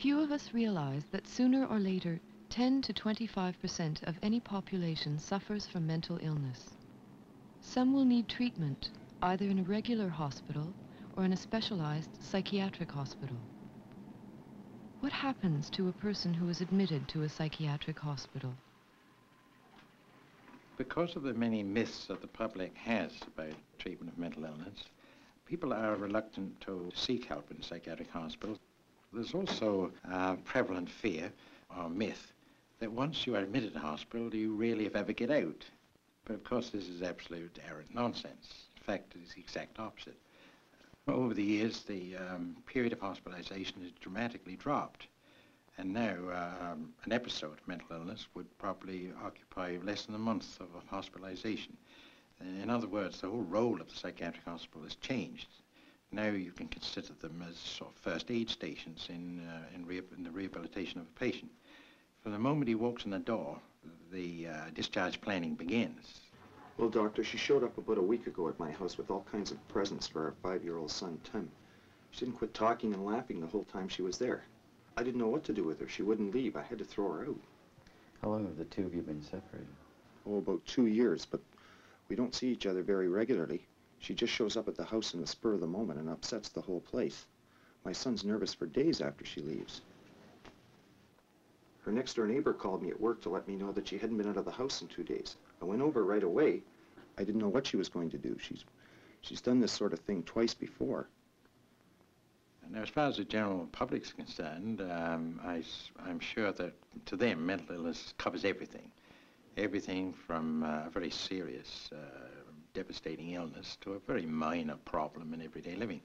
Few of us realize that sooner or later, 10 to 25% of any population suffers from mental illness. Some will need treatment, either in a regular hospital or in a specialized psychiatric hospital. What happens to a person who is admitted to a psychiatric hospital? Because of the many myths that the public has about treatment of mental illness, people are reluctant to seek help in psychiatric hospitals. There's also a prevalent fear or myth that once you are admitted to hospital, you rarely ever get out. But of course, this is absolute errant nonsense. In fact, it's the exact opposite. Over the years, the period of hospitalization has dramatically dropped. And now, an episode of mental illness would probably occupy less than a month of hospitalization. In other words, the whole role of the psychiatric hospital has changed. Now you can consider them as sort of first aid stations in the rehabilitation of a patient. From the moment he walks in the door, the discharge planning begins. Well, Doctor, she showed up about a week ago at my house with all kinds of presents for our 5-year-old son, Tim. She didn't quit talking and laughing the whole time she was there. I didn't know what to do with her. She wouldn't leave. I had to throw her out. How long have the two of you been separated? Oh, about 2 years, but we don't see each other very regularly. She just shows up at the house in the spur of the moment and upsets the whole place. My son's nervous for days after she leaves. Her next-door neighbor called me at work to let me know that she hadn't been out of the house in 2 days. I went over right away. I didn't know what she was going to do. She's done this sort of thing twice before. Now, as far as the general public's concerned, I'm sure that to them, mental illness covers everything. Everything from a very serious, devastating illness to a very minor problem in everyday living.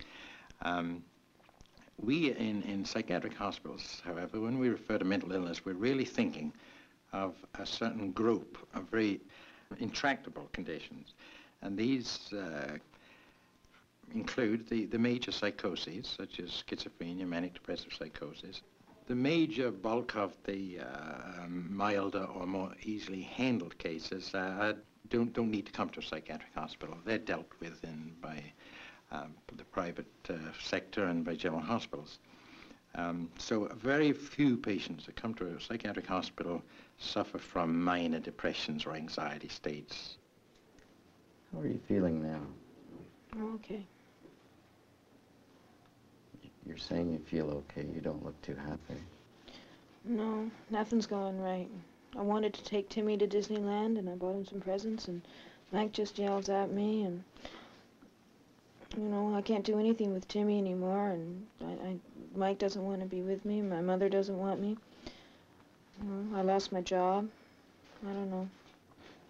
We in psychiatric hospitals, however, when we refer to mental illness, we're really thinking of a certain group of very intractable conditions. And these include the major psychoses, such as schizophrenia, manic depressive psychosis. The major bulk of the milder or more easily handled cases don't need to come to a psychiatric hospital. They're dealt with by the private sector and by general hospitals. So very few patients that come to a psychiatric hospital suffer from minor depressions or anxiety states. How are you feeling now? Okay. You're saying you feel okay. You don't look too happy. No, nothing's going right. I wanted to take Timmy to Disneyland, and I bought him some presents, and Mike just yells at me, and, you know, I can't do anything with Timmy anymore, and Mike doesn't want to be with me. My mother doesn't want me. You know, I lost my job. I don't know.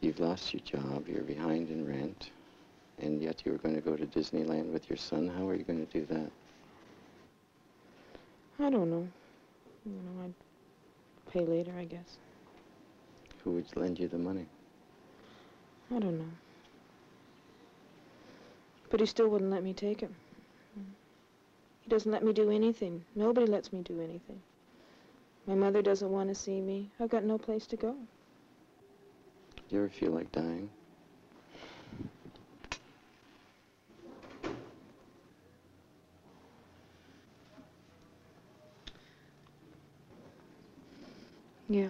You've lost your job. You're behind in rent. And yet you were going to go to Disneyland with your son. How are you going to do that? I don't know. You know, I'd pay later, I guess. Who would lend you the money? I don't know. But he still wouldn't let me take him. He doesn't let me do anything. Nobody lets me do anything. My mother doesn't want to see me. I've got no place to go. Do you ever feel like dying? Yeah.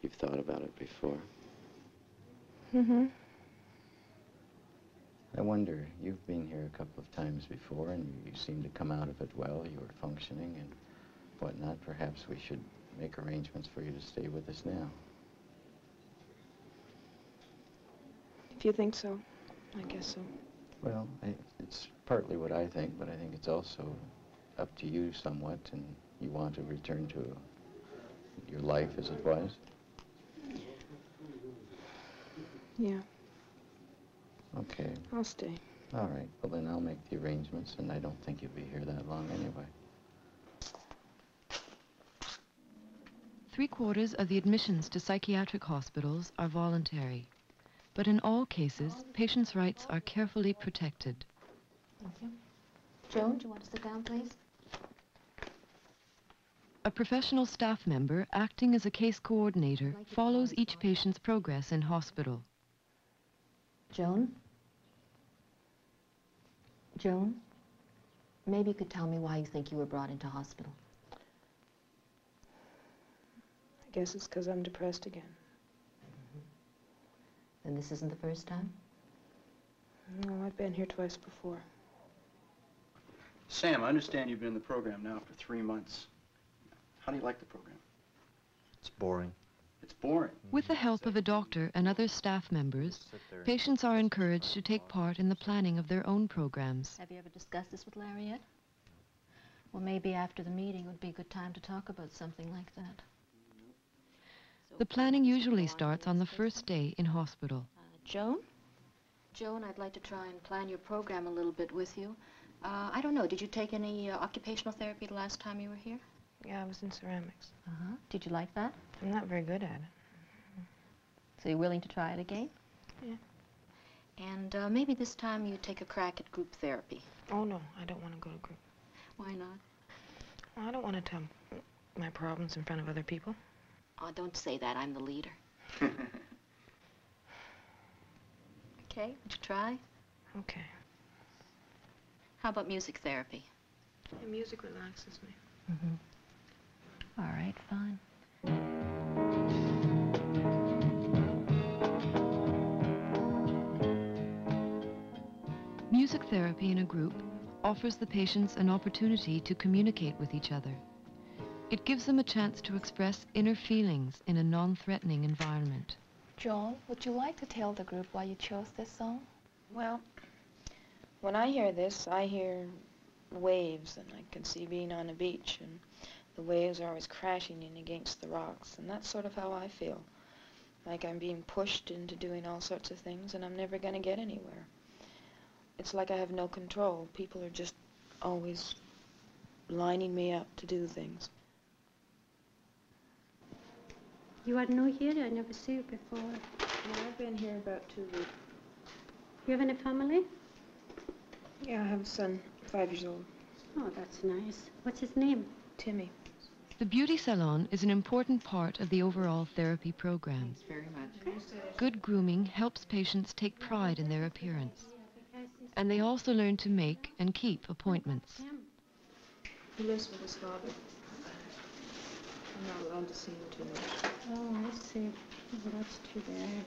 You've thought about it before? Mm-hmm. I wonder, you've been here a couple of times before, and you seem to come out of it well. You were functioning and whatnot. Perhaps we should make arrangements for you to stay with us now. If you think so, I guess so. Well, it's partly what I think, but I think it's also up to you somewhat, and you want to return to your life as it was. Yeah. Okay. I'll stay. All right. Well, then I'll make the arrangements, and I don't think you'll be here that long anyway. 3/4 of the admissions to psychiatric hospitals are voluntary. But in all cases, patients' rights are carefully protected. Thank you. Joan, do you want to sit down, please? A professional staff member acting as a case coordinator follows each patient's progress in hospital. Joan? Joan? Maybe you could tell me why you think you were brought into hospital. I guess it's because I'm depressed again. And this isn't the first time? No, I've been here twice before. Sam, I understand you've been in the program now for 3 months. How do you like the program? It's boring. It's boring. With the help of a doctor and other staff members, patients are encouraged to take part in the planning of their own programs. Have you ever discussed this with Larry yet? Well, maybe after the meeting would be a good time to talk about something like that. The planning usually starts on the first day in hospital. Joan? Joan, I'd like to try and plan your program a little bit with you. I don't know, did you take any occupational therapy the last time you were here? Yeah, I was in ceramics. Uh-huh. Did you like that? I'm not very good at it. So you're willing to try it again? Yeah. And maybe this time you take a crack at group therapy. Oh, no, I don't want to go to group. Why not? I don't want to tell my problems in front of other people. Oh, don't say that. I'm the leader. Okay, would you try? Okay. How about music therapy? Yeah, music relaxes me. Mm-hmm. All right, fine. Music therapy in a group offers the patients an opportunity to communicate with each other. It gives them a chance to express inner feelings in a non-threatening environment. Joan, would you like to tell the group why you chose this song? Well, when I hear this, I hear waves, and I can see being on a beach, and the waves are always crashing in against the rocks, and that's sort of how I feel. Like I'm being pushed into doing all sorts of things, and I'm never going to get anywhere. It's like I have no control. People are just always lining me up to do things. You are new here? I never see you before. Yeah, I've been here about 2 weeks. You have any family? Yeah, I have a son, 5 years old. Oh, that's nice. What's his name? Timmy. The beauty salon is an important part of the overall therapy program. Thanks very much. Good grooming helps patients take pride in their appearance. And they also learn to make and keep appointments. He lives with his father. I'm not allowed to see him too much. Oh, I see. Oh, that's too bad.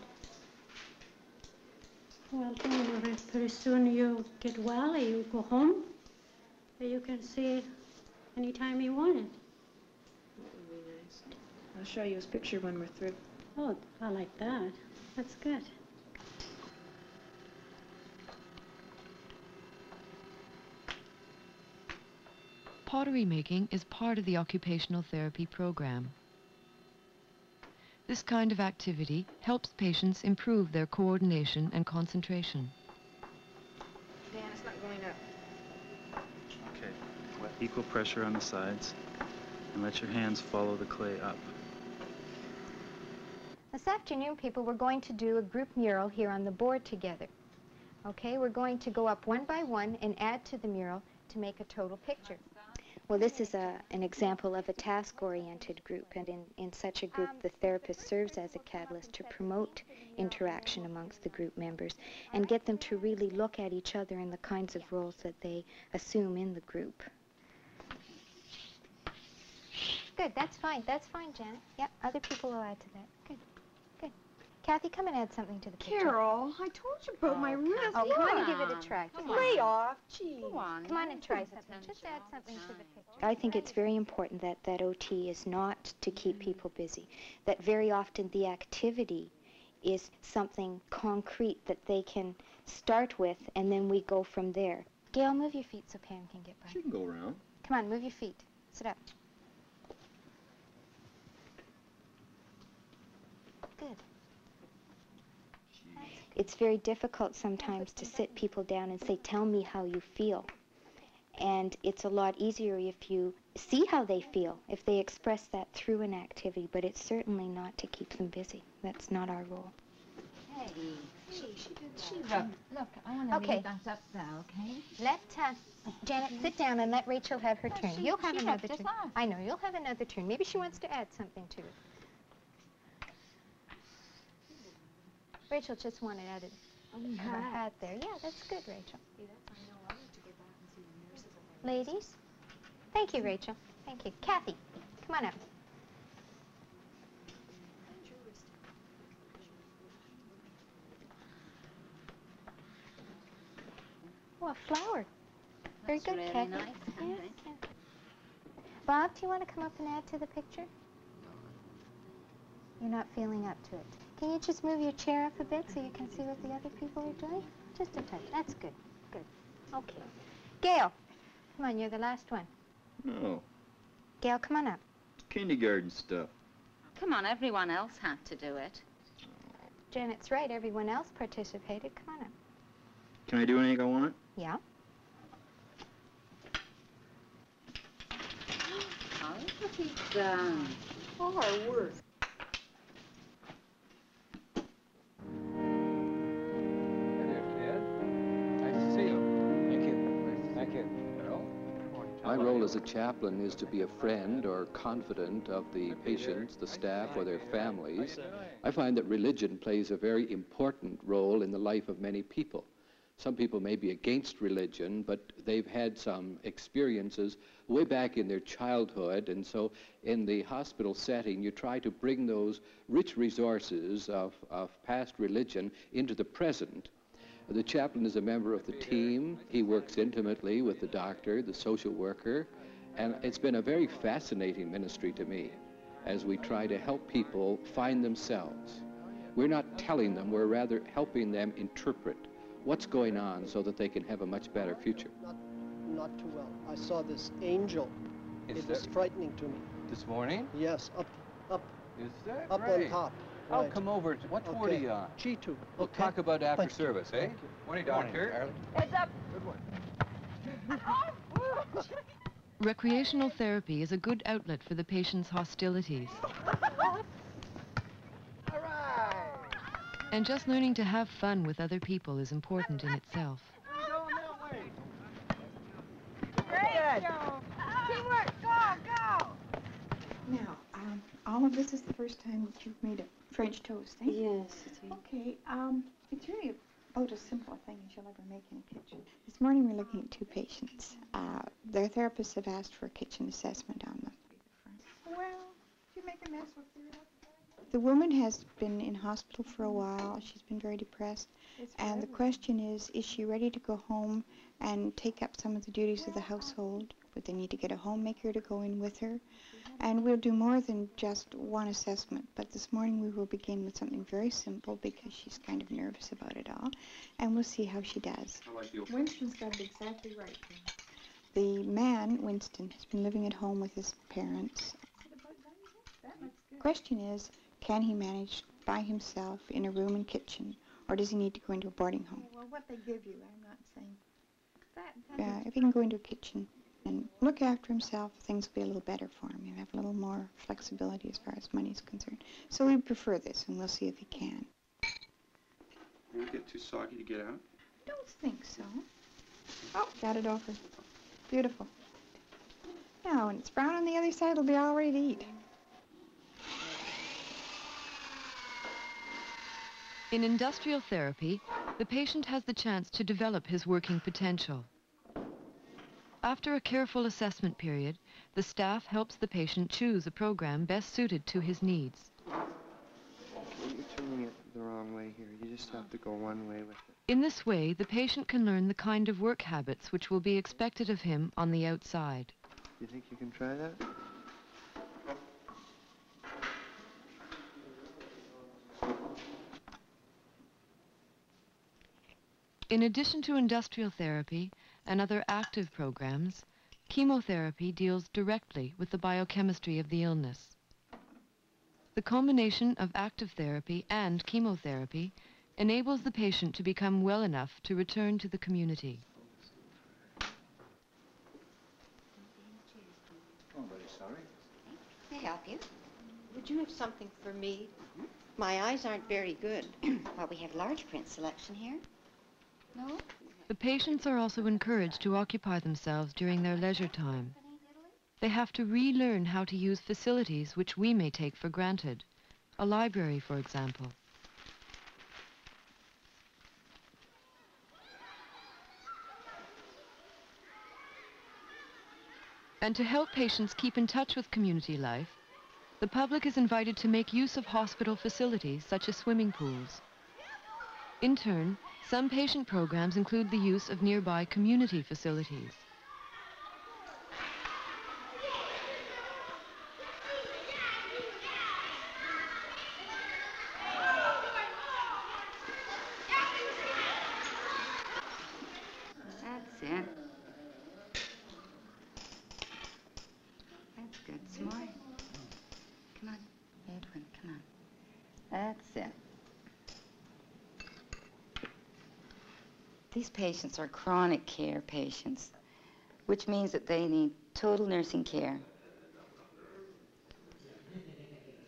Well, don't worry. Pretty soon you get well and you go home. And you can see anytime you want it. That would be nice. I'll show you his picture when we're through. Oh, I like that. That's good. Pottery making is part of the occupational therapy program. This kind of activity helps patients improve their coordination and concentration. Dan, it's not going up. Okay. Let equal pressure on the sides and let your hands follow the clay up. This afternoon, people, we're going to do a group mural here on the board together. Okay, we're going to go up one by one and add to the mural to make a total picture. Well, this is an example of a task-oriented group, and in such a group, the therapist serves as a catalyst to promote interaction amongst the group members and get them to really look at each other and the kinds of roles that they assume in the group. Good, that's fine, Janet. Yep, other people will add to that. Good, good. Kathy, come and add something to the picture. Carol, I told you about my wrist. Oh, come on and give it a try. Lay off, gee. Come on and try something. Just add something to the picture. I think it's very important that OT is not to keep people busy. That very often the activity is something concrete that they can start with, and then we go from there. Gail, move your feet so Pam can get by. She can go around. Come on, move your feet. Sit up. Good. It's very difficult sometimes to sit people down and say, tell me how you feel. And it's a lot easier if you see how they feel, if they express that through an activity, but it's certainly not to keep them busy. That's not our role. Hey, Look, I want to leave us up now, okay? Let Janet sit down and let Rachel have her turn. You'll have another turn. I know, you'll have another turn. Maybe she wants to add something to it. Rachel just wanted added her hat there. Yeah, that's good, Rachel. Ladies? Thank you, Rachel. Thank you. Kathy, come on up. Oh, a flower. Very good, really Kathy. nice. Yes, yeah. Bob, do you want to come up and add to the picture? You're not feeling up to it. Can you just move your chair up a bit so you can see what the other people are doing? Just a touch. That's good. Good. Okay. Gail, come on, you're the last one. No. Gail, come on up. Kindergarten stuff. Come on, everyone else had to do it. Janet's right. Everyone else participated. Come on up. Can I do anything I want? Yeah. How have he done? Oh, our worst. My role as a chaplain is to be a friend or confidant of the patients, the staff, or their families. I find that religion plays a very important role in the life of many people. Some people may be against religion, but they've had some experiences way back in their childhood, and so in the hospital setting, you try to bring those rich resources of past religion into the present. The chaplain is a member of the team. He works intimately with the doctor, the social worker, and it's been a very fascinating ministry to me as we try to help people find themselves. We're not telling them, we're rather helping them interpret what's going on so that they can have a much better future. Not too well. I saw this angel. It was frightening to me. This morning? Yes, up. Is that up right? on top. I'll Right. come over. What ward are you on? G2. We'll talk about after service, eh? Morning, doctor. Heads up. Good one. Recreational therapy is a good outlet for the patient's hostilities. And just learning to have fun with other people is important in itself. Great. Teamwork. Go. Now, all of this is the first time that you've made a French toast, eh? Yes, it is. Okay, it's really about as simple a thing as you'll ever make in a kitchen. This morning we're looking at two patients. Their therapists have asked for a kitchen assessment on them. Well, did you make a mess with the woman has been in hospital for a while. She's been very depressed. And the question is she ready to go home and take up some of the duties of the household? But they need to get a homemaker to go in with her. And we'll do more than just one assessment. But this morning we will begin with something very simple because she's kind of nervous about it all. And we'll see how she does. Winston's got it exactly right. The man, Winston, has been living at home with his parents. The question is, can he manage by himself in a room and kitchen, or does he need to go into a boarding home? Well, what they give you, I'm not saying. If he can go into a kitchen and look after himself, things will be a little better for him. He'll have a little more flexibility as far as money is concerned. So we prefer this, and we'll see if he can. Will it get too soggy to get out? Don't think so. Oh, got it over. Beautiful. Now, when it's brown on the other side, it'll be all ready to eat. In industrial therapy, the patient has the chance to develop his working potential. After a careful assessment period, the staff helps the patient choose a program best suited to his needs. You're turning it the wrong way here. You just have to go one way with it. In this way, the patient can learn the kind of work habits which will be expected of him on the outside. You think you can try that? In addition to industrial therapy and other active programs, chemotherapy deals directly with the biochemistry of the illness. The combination of active therapy and chemotherapy enables the patient to become well enough to return to the community. Oh, very sorry. May I help you? Would you have something for me? My eyes aren't very good. Well, we have large print selection here. No? The patients are also encouraged to occupy themselves during their leisure time. They have to relearn how to use facilities which we may take for granted. A library, for example. And to help patients keep in touch with community life, the public is invited to make use of hospital facilities such as swimming pools. In turn, some patient programs include the use of nearby community facilities. That's it. That's good. Some more. Come on, Edwin, come on. That's it. These patients are chronic care patients, which means that they need total nursing care.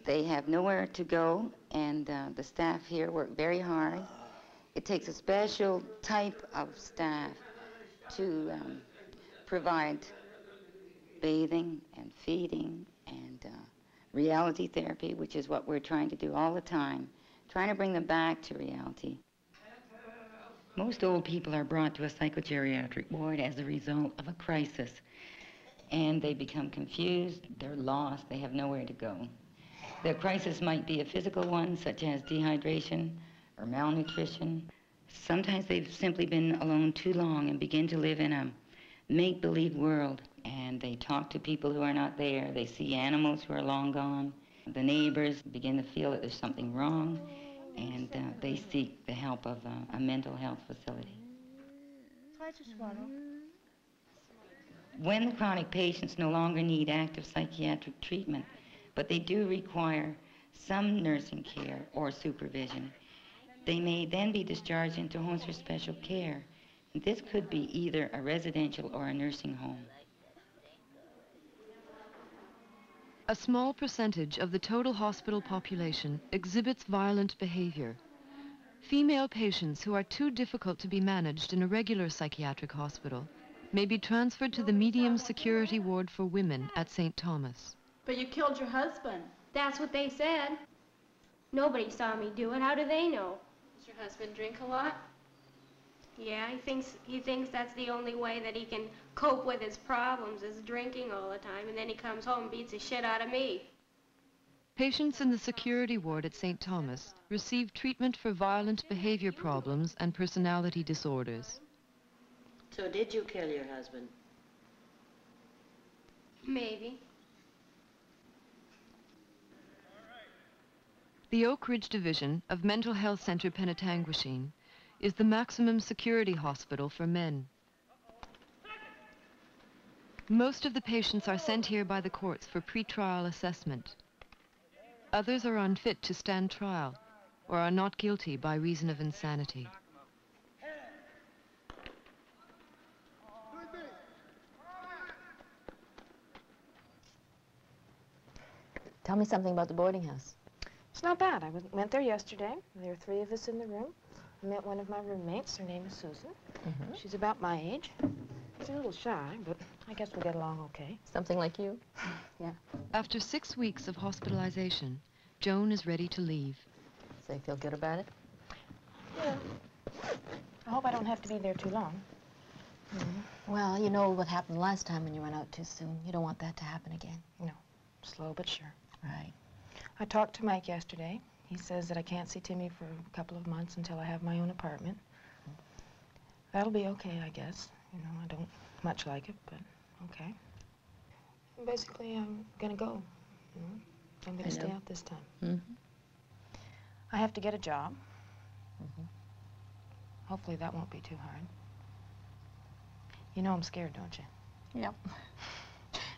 They have nowhere to go, and the staff here work very hard. It takes a special type of staff to provide bathing and feeding and reality therapy, which is what we're trying to do all the time, trying to bring them back to reality. Most old people are brought to a psychogeriatric ward as a result of a crisis, and they become confused, they're lost, they have nowhere to go. The crisis might be a physical one, such as dehydration or malnutrition. Sometimes they've simply been alone too long and begin to live in a make-believe world, and they talk to people who are not there. They see animals who are long gone. The neighbors begin to feel that there's something wrong, and they seek the help of a mental health facility. Try to swallow. When the chronic patients no longer need active psychiatric treatment, but they do require some nursing care or supervision, they may then be discharged into homes for special care. This could be either a residential or a nursing home. A small percentage of the total hospital population exhibits violent behavior. Female patients who are too difficult to be managed in a regular psychiatric hospital may be transferred to the medium security ward for women at St. Thomas. But you killed your husband. That's what they said. Nobody saw me do it. How do they know? Does your husband drink a lot? Yeah, he thinks that's the only way that he can cope with his problems is drinking all the time, and then he comes home and beats the shit out of me. Patients in the security ward at St. Thomas receive treatment for violent behavior problems and personality disorders. So did you kill your husband? Maybe. The Oak Ridge Division of Mental Health Center Penetanguishene is the maximum security hospital for men. Most of the patients are sent here by the courts for pre-trial assessment. Others are unfit to stand trial or are not guilty by reason of insanity. Tell me something about the boarding house. It's not bad. I went there yesterday. There were 3 of us in the room. I met one of my roommates. Her name is Susan. She's about my age. She's a little shy, but I guess we'll get along okay. Something like you? Yeah. After 6 weeks of hospitalization, Joan is ready to leave. So you feel good about it? Yeah. I hope I don't have to be there too long. Well, you know what happened last time when you went out too soon. You don't want that to happen again. No. Slow but sure. Right. I talked to Mike yesterday. He says that I can't see Timmy for a couple of months until I have my own apartment. That'll be okay, I guess. You know, I don't much like it, but okay. And basically, I'm gonna go. You know? I'm gonna stay out this time. I have to get a job. Hopefully that won't be too hard. You know I'm scared, don't you? Yep.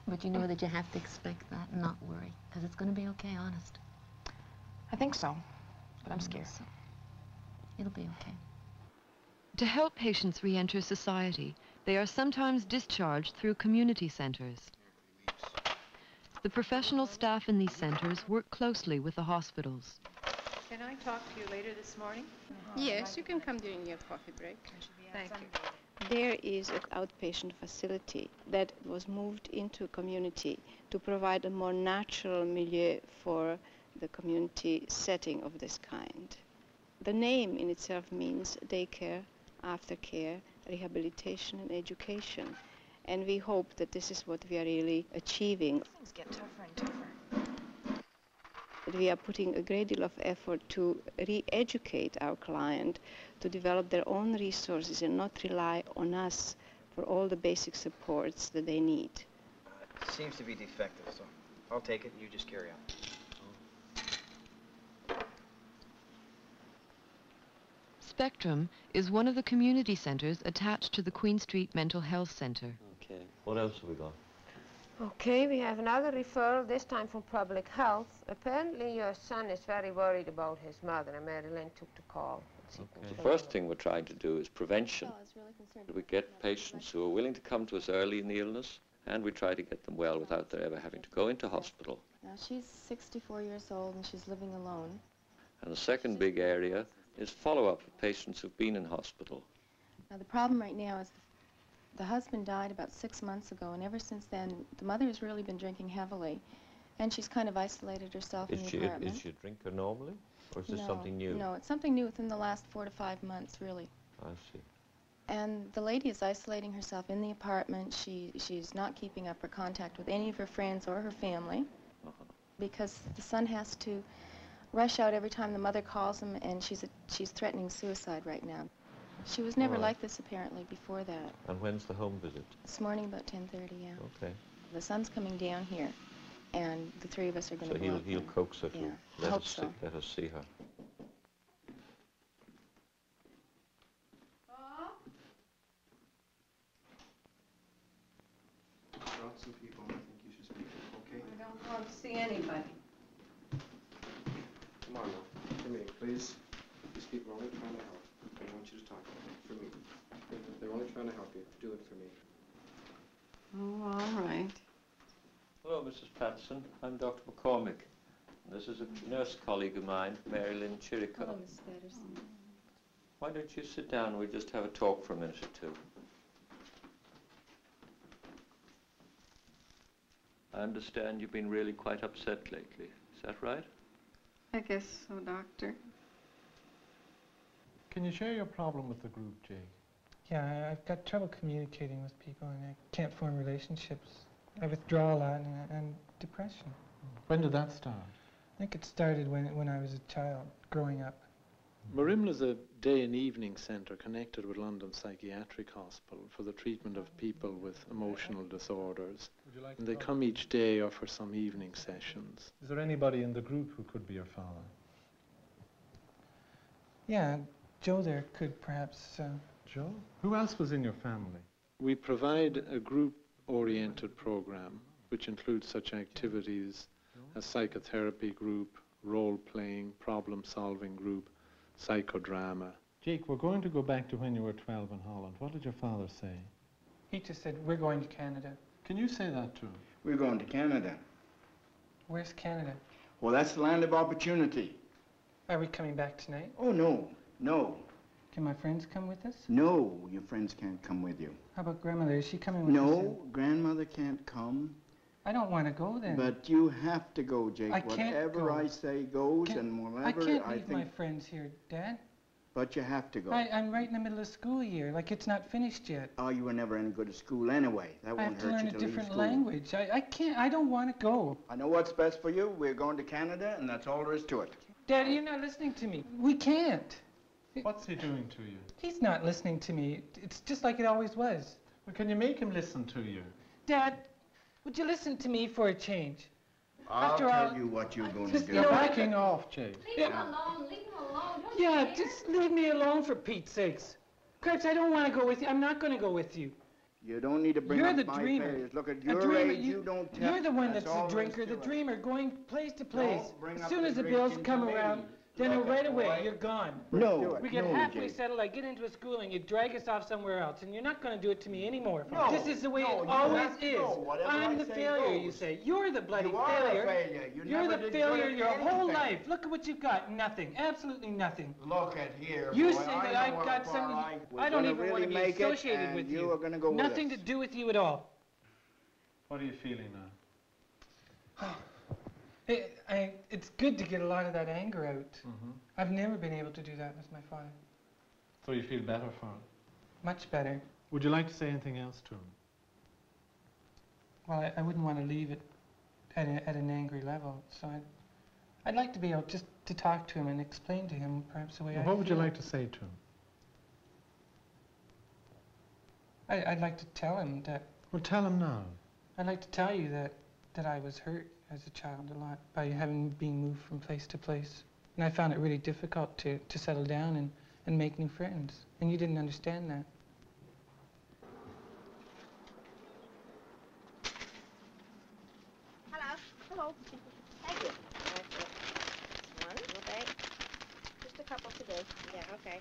But you know that you have to expect that and not worry, because it's going to be okay, honest. I think so, but I'm scared. So. It'll be okay. To help patients re-enter society, they are sometimes discharged through community centers. The professional staff in these centers work closely with the hospitals. Can I talk to you later this morning? Yes, you can come during your coffee break. Thank you. There is an outpatient facility that was moved into a community to provide a more natural milieu for the community setting of this kind. The name in itself means daycare, aftercare, rehabilitation and education. And we hope that this is what we are really achieving. Things get tougher and tougher. We are putting a great deal of effort to re-educate our client to develop their own resources and not rely on us for all the basic supports that they need. It seems to be defective, so I'll take it and you just carry on. Spectrum is one of the community centers attached to the Queen St Mental Health Center. Okay, what else have we got? Okay, we have another referral, this time from public health. Apparently your son is very worried about his mother, and Marilyn took the call. The first thing we're trying to do is prevention. We get patients who are willing to come to us early in the illness, and we try to get them well without their ever having to go into hospital. Now she's 64 years old and she's living alone. And the second big area is follow-up of patients who've been in hospital. Now the problem right now is the husband died about 6 months ago, and ever since then the mother has really been drinking heavily, and she's kind of isolated herself in the apartment. Is she a drinker normally, or is this No, something new? No, it's something new within the last 4 to 5 months, really. I see. And the lady is isolating herself in the apartment. She's not keeping up her contact with any of her friends or her family, because the son has to rush out every time the mother calls him, and she's threatening suicide right now. She was never like this, apparently, before that. And when's the home visit? This morning about 10:30, yeah. Okay. The son's coming down here, and the three of us are going to go up he'll and- coax her to Yeah, I let hope us so. let us see her. Brought some people I think you should speak to, okay? I don't want to see anybody. Come on now, come here, please. These people are only trying to help. I want you to talk to them for me. They're only trying to help you. Do it for me. Oh, all right. Hello, Mrs. Patterson. I'm Dr. McCormick. This is a nurse colleague of mine, Mary Lynn Chirico. Hello, Miss Patterson. Why don't you sit down and we'll just have a talk for a minute or two. I understand you've been really quite upset lately. Is that right? I guess so, Doctor. Can you share your problem with the group, Jake? Yeah, I've got trouble communicating with people, and I can't form relationships. I withdraw a lot, and depression. When did that start? I think it started when I was a child, growing up. Marimla's a day and evening centre connected with London Psychiatric Hospital for the treatment of people with emotional disorders. And they come each day or for some evening sessions. Is there anybody in the group who could be your father? Yeah, Joe there could perhaps... Joe? Who else was in your family? We provide a group-oriented program which includes such activities as psychotherapy group, role-playing, problem-solving group, psychodrama. Jake, we're going to go back to when you were 12 in Holland. What did your father say? He just said, we're going to Canada. Can you say that to him? We're going to Canada. Where's Canada? Well, that's the land of opportunity. Are we coming back tonight? Oh, no, no. Can my friends come with us? No, your friends can't come with you. How about grandmother? Is she coming with us? No, grandmother can't come. I don't want to go then. But you have to go, Jake. I can't Whatever go. I say goes, and whatever I can't leave think... my friends here, Dad. But you have to go. I'm right in the middle of school year, like it's not finished yet. Oh, you were never any good at school anyway. That I have won't to hurt learn you a to leave different school. language. I don't want to go. I know what's best for you. We're going to Canada, and that's all there is to it. Daddy, you're not listening to me. We can't. What's he doing to you? He's not listening to me. It's just like it always was. Well, can you make him listen to you? Dad, would you listen to me for a change? I'll After tell all, you what you're going to do. You're backing off, Jake. Leave him alone, leave him alone. Don't Yeah, you just leave me alone for Pete's sakes. Krebs, I don't want to go with you. I'm not going to go with you. You don't need to bring You're up the my dreamer. failures. Look, at A your dreamer, age, you don't tell. You're the one that's all the there is drinker, to the it. dreamer, going place to place. Don't bring As up soon the as the bills drinking come to me. around, then Look, right away, boy. you're gone. No, We get no, halfway Jake. settled, I get into a school, and you drag us off somewhere else, and you're not going to do it to me anymore. No, This is the way no, it you always have to is. go. Whatever I'm I the say failure, you goes. say. You're the bloody You are failure. the failure. You You're never the did failure good at your whole anything. life. Look at what you've got. Nothing. Absolutely nothing. Look at here. You boy, say I that know I've how got far something. we're I don't gonna even want to really be make it, associated and with you are going to go with Nothing us. to do with you at all. What are you feeling now? It's good to get a lot of that anger out. I've never been able to do that with my father. So you feel better for it? Much better. Would you like to say anything else to him? well, I wouldn't want to leave it at an angry level. So I'd like to be able just to talk to him and explain to him perhaps the way I feel. What would you like to say to him? I'd like to tell him that... Well, tell him now. I'd like to tell you that I was hurt as a child a lot by being moved from place to place. And I found it really difficult to settle down and make new friends. And you didn't understand that. Hello. Thank you. One, okay. Just a couple today. Yeah, okay.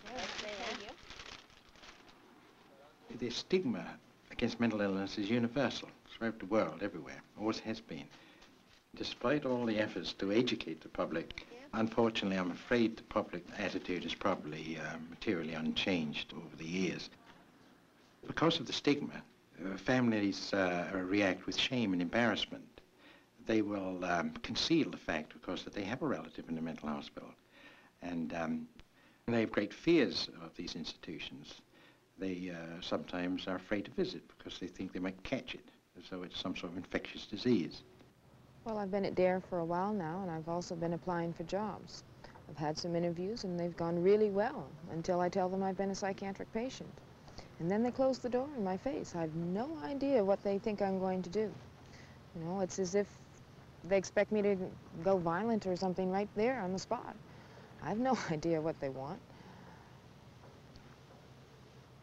Thank you. The stigma against mental illness is universal throughout the world, everywhere. Always has been. Despite all the efforts to educate the public, unfortunately, I'm afraid the public attitude is probably materially unchanged over the years. Because of the stigma, families react with shame and embarrassment. They will conceal the fact, of course, that they have a relative in a mental hospital. And they have great fears of these institutions. They sometimes are afraid to visit because they think they might catch it, as though it's some sort of infectious disease. Well, I've been at DARE for a while now, and I've also been applying for jobs. I've had some interviews, and they've gone really well until I tell them I've been a psychiatric patient. And then they close the door in my face. I have no idea what they think I'm going to do. You know, it's as if they expect me to go violent or something right there on the spot. I have no idea what they want.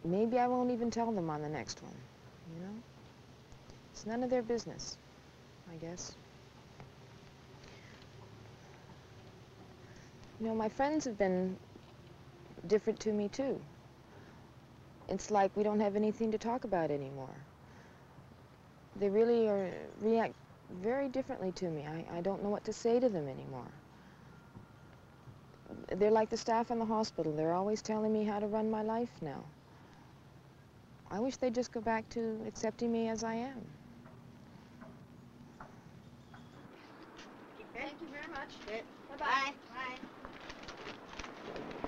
Maybe I won't even tell them on the next one, you know? It's none of their business, I guess. You know, my friends have been different to me, too. It's like we don't have anything to talk about anymore. They really react very differently to me. I don't know what to say to them anymore. They're like the staff in the hospital. They're always telling me how to run my life now. I wish they'd just go back to accepting me as I am. Thank you very much. Bye-bye. Bye.